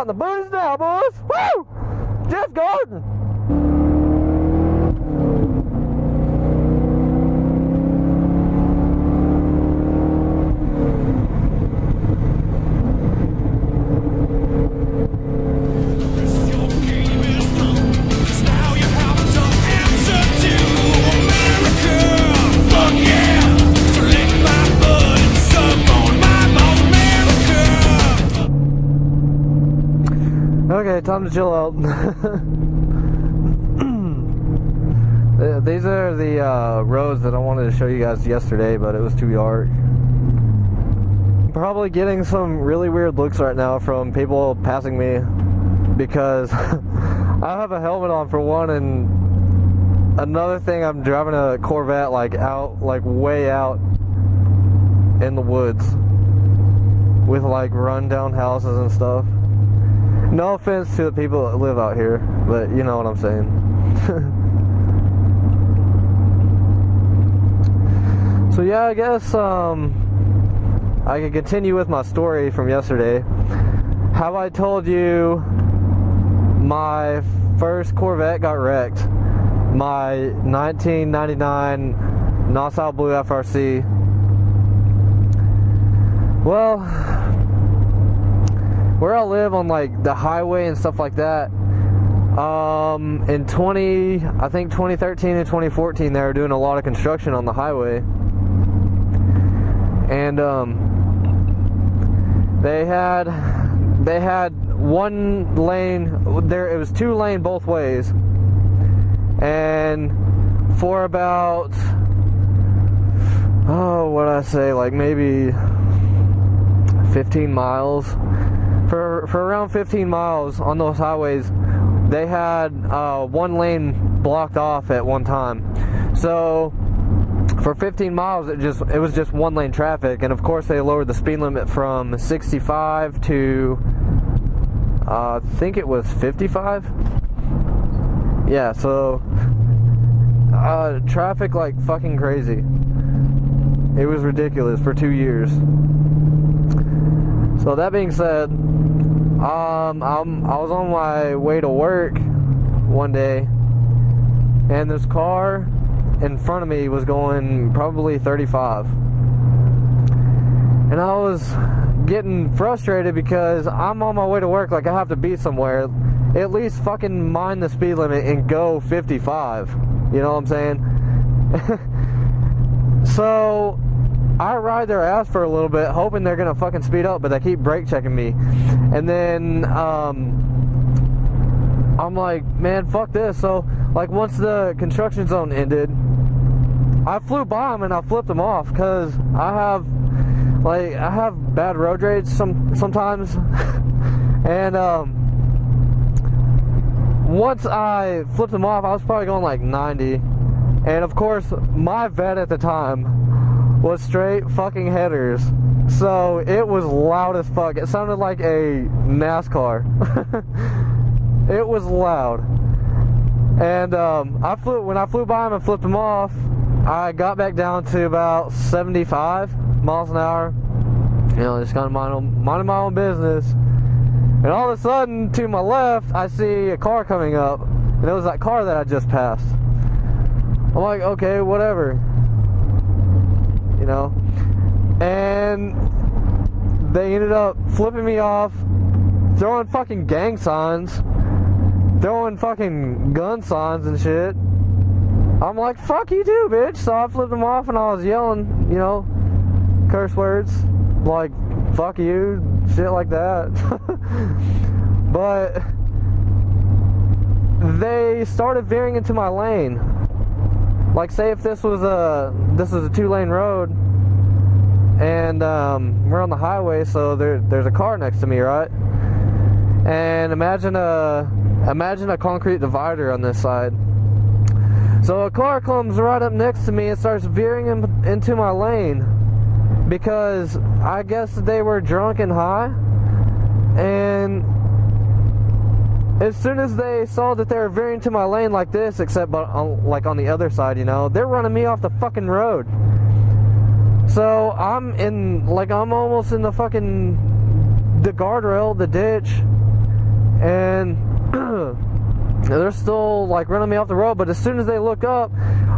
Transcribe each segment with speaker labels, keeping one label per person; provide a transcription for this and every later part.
Speaker 1: out in the booze now, boys. Woo! Jeff Gordon. Okay, time to chill out. These are the roads that I wanted to show you guys yesterday, but it was too dark. I'm probably getting some really weird looks right now from people passing me because I have a helmet on for one, and another thing, I'm driving a Corvette like way out in the woods with like run-down houses and stuff. No offense to the people that live out here, but you know what I'm saying. So yeah, I guess I can continue with my story from yesterday. Have I told you my first Corvette got wrecked? My 1999 Nassau Blue FRC. Well, where I live on like the highway and stuff like that, in 2013 and 2014, they were doing a lot of construction on the highway, and they had one lane there. It was 2 lane both ways, and for about what'd I say, like maybe 15 miles. For around 15 miles on those highways, they had 1 lane blocked off at one time. So for 15 miles, it was just 1 lane traffic, and of course they lowered the speed limit from 65 to I think it was 55. Yeah, so traffic like fucking crazy. It was ridiculous for 2 years. So that being said, I was on my way to work one day, and this car in front of me was going probably 35, and I was getting frustrated because I'm on my way to work, like I have to be somewhere. At least fucking mind the speed limit and go 55. You know what I'm saying? So I ride their ass for a little bit, hoping they're gonna fucking speed up, but they keep brake checking me. And then I'm like, man, fuck this. So like once the construction zone ended, I flew by them and I flipped them off because I have bad road rage sometimes. And once I flipped them off, I was probably going like 90, and of course my vet at the time was straight fucking headers, so it was loud as fuck. It sounded like a NASCAR. It was loud. And when I flew by him and flipped him off, I got back down to about 75 miles an hour, you know, just kind of minding my own business. And all of a sudden, to my left, I see a car coming up, and it was that car that I just passed. I'm like, okay, whatever, you know. And they ended up flipping me off, throwing fucking gang signs, throwing fucking gun signs and shit. I'm like, fuck you too, bitch. So I flipped them off and I was yelling, you know, curse words like fuck you, shit like that. But they started veering into my lane. Like, say if this was a 2-lane road, and we're on the highway, so there's a car next to me, right? And imagine a concrete divider on this side. So a car comes right up next to me and starts veering into my lane, because I guess they were drunk and high, and as soon as they saw that they were veering to my lane like this, except like on the other side, you know, they're running me off the fucking road. So I'm almost in the guardrail, the ditch, and they're still like running me off the road. But as soon as they look up,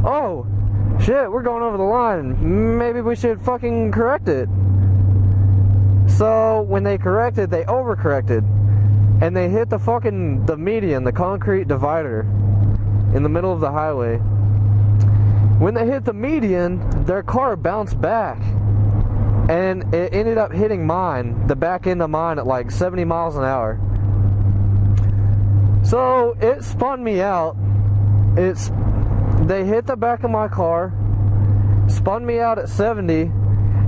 Speaker 1: oh shit, we're going over the line, maybe we should fucking correct it. So when they corrected, they overcorrected, and they hit the median, the concrete divider in the middle of the highway. When they hit the median, their car bounced back, and it ended up hitting mine, the back end of mine, at like 70 miles an hour. So it spun me out. They hit the back of my car, spun me out at 70,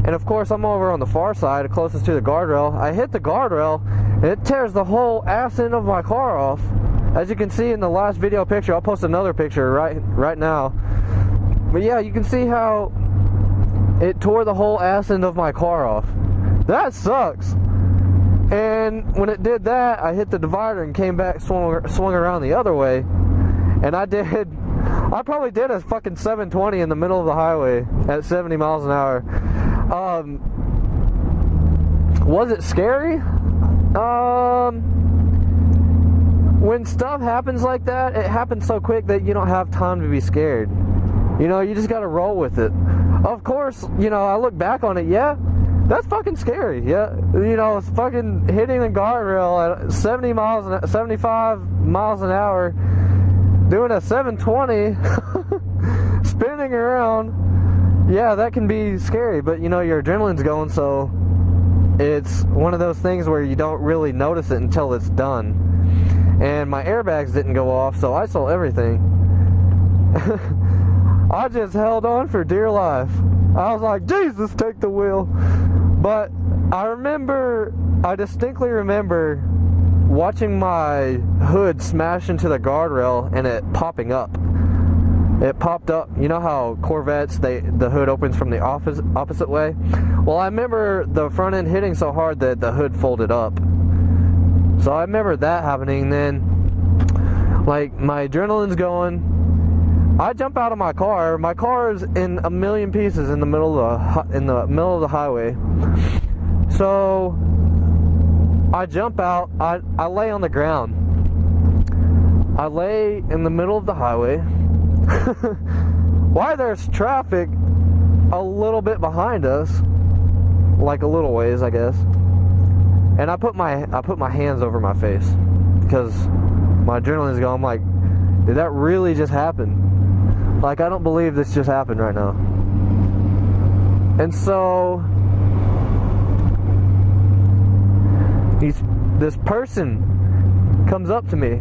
Speaker 1: and of course I'm over on the far side, closest to the guardrail. I hit the guardrail, and it tears the whole ass end of my car off. As you can see in the last video picture, I'll post another picture right now. But yeah, you can see how it tore the whole ass end of my car off. That sucks. And when it did that, I hit the divider and came back, swung around the other way, and I probably did a fucking 720 in the middle of the highway at 70 miles an hour. Was it scary? When stuff happens like that, it happens so quick that you don't have time to be scared. You know, you just gotta roll with it. Of course, you know, I look back on it, yeah, that's fucking scary. Yeah, you know, it's fucking hitting the guardrail at 75 miles an hour, doing a 720, spinning around. Yeah, that can be scary, but you know, your adrenaline's going, so it's one of those things where you don't really notice it until it's done. And my airbags didn't go off, so I saw everything. I just held on for dear life. I was like, Jesus, take the wheel. But I distinctly remember watching my hood smash into the guardrail and it popping up. It popped up. You know how Corvettes, the hood opens from the opposite way? Well, I remember the front end hitting so hard that the hood folded up. So I remember that happening. Then, like, my adrenaline's going. I jump out of my car. My car is in a million pieces in the middle of the highway. So I jump out. I lay on the ground. I lay in the middle of the highway. Why there's traffic a little bit behind us, like a little ways, I guess. And I put my hands over my face because my adrenaline's going. I'm like, did that really just happen? Like, I don't believe this just happened right now. And so this person comes up to me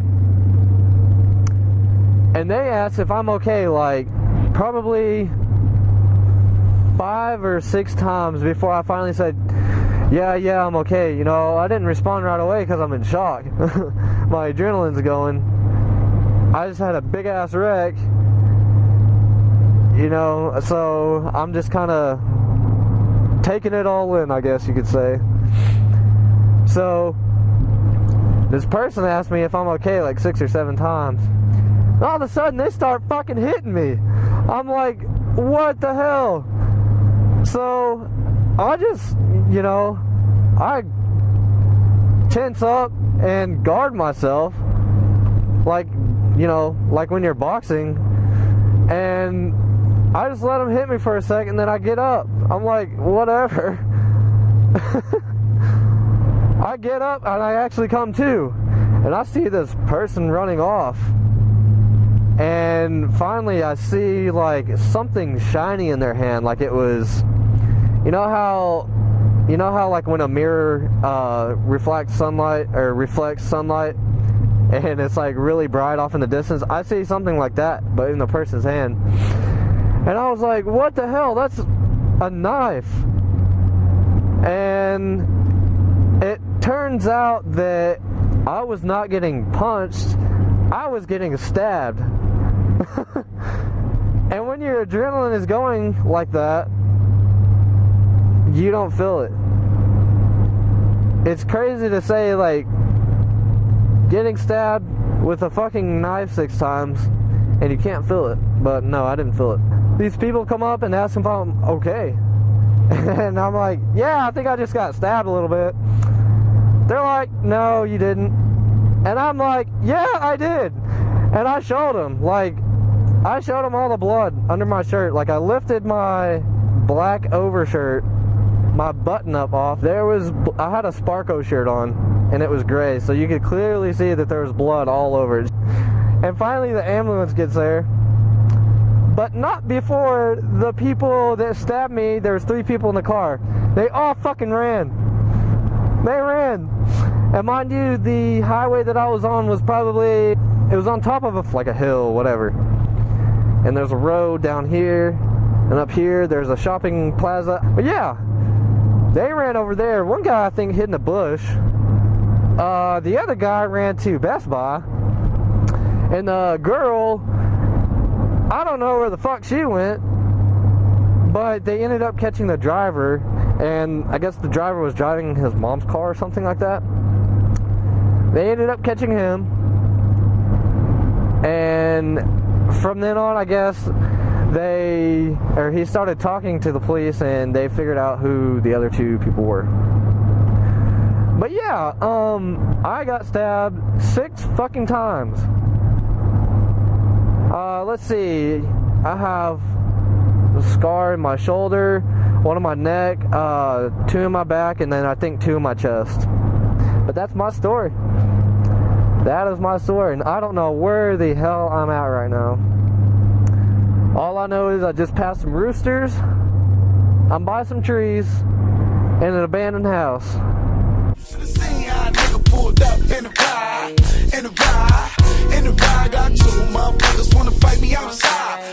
Speaker 1: and they ask if I'm okay, like probably 5 or 6 times before I finally said, yeah, I'm okay. You know, I didn't respond right away because I'm in shock. My adrenaline's going. I just had a big ass wreck. You know, so I'm just kind of taking it all in, I guess you could say. So this person asked me if I'm okay like 6 or 7 times. And all of a sudden they start fucking hitting me. I'm like, what the hell? So I just, you know, I tense up and guard myself, like, you know, like when you're boxing. And I just let them hit me for a second, then I get up. I'm like, whatever. I get up and I actually come to, and I see this person running off. And finally I see like something shiny in their hand, like it was, you know how like when a mirror reflects sunlight and it's like really bright off in the distance. I see something like that, but in the person's hand. And I was like, what the hell? That's a knife. And it turns out that I was not getting punched, I was getting stabbed. And when your adrenaline is going like that, you don't feel it. It's crazy to say, like, getting stabbed with a fucking knife 6 times and you can't feel it. But no, I didn't feel it. These people come up and ask if I'm okay. And I'm like, yeah, I think I just got stabbed a little bit. They're like, no, you didn't. And I'm like, yeah, I did. And I showed him, like, I showed him all the blood under my shirt. Like, I lifted my black overshirt, my button up off. I had a Sparko shirt on, and it was gray, so you could clearly see that there was blood all over it. And finally the ambulance gets there, but not before the people that stabbed me. There was 3 people in the car. They all fucking ran. They ran. And mind you, the highway that I was on was probably, it was on top of like a hill, whatever. And there's a road down here, and up here there's a shopping plaza. But yeah, they ran over there. One guy, I think, hid in a bush. The other guy ran to Best Buy. And the girl, I don't know where the fuck she went, but they ended up catching the driver. And I guess the driver was driving his mom's car or something like that. They ended up catching him. And from then on, I guess, he started talking to the police, and they figured out who the other 2 people were. But yeah, I got stabbed 6 fucking times. Let's see, I have a scar in my shoulder, 1 on my neck, 2 in my back, and then I think 2 in my chest. But that's my story. That is my story, and I don't know where the hell I'm at right now. All I know is I just passed some roosters, I'm by some trees, in an abandoned house. Pulled up in a ride, got 2 motherfuckers wanna fight me outside.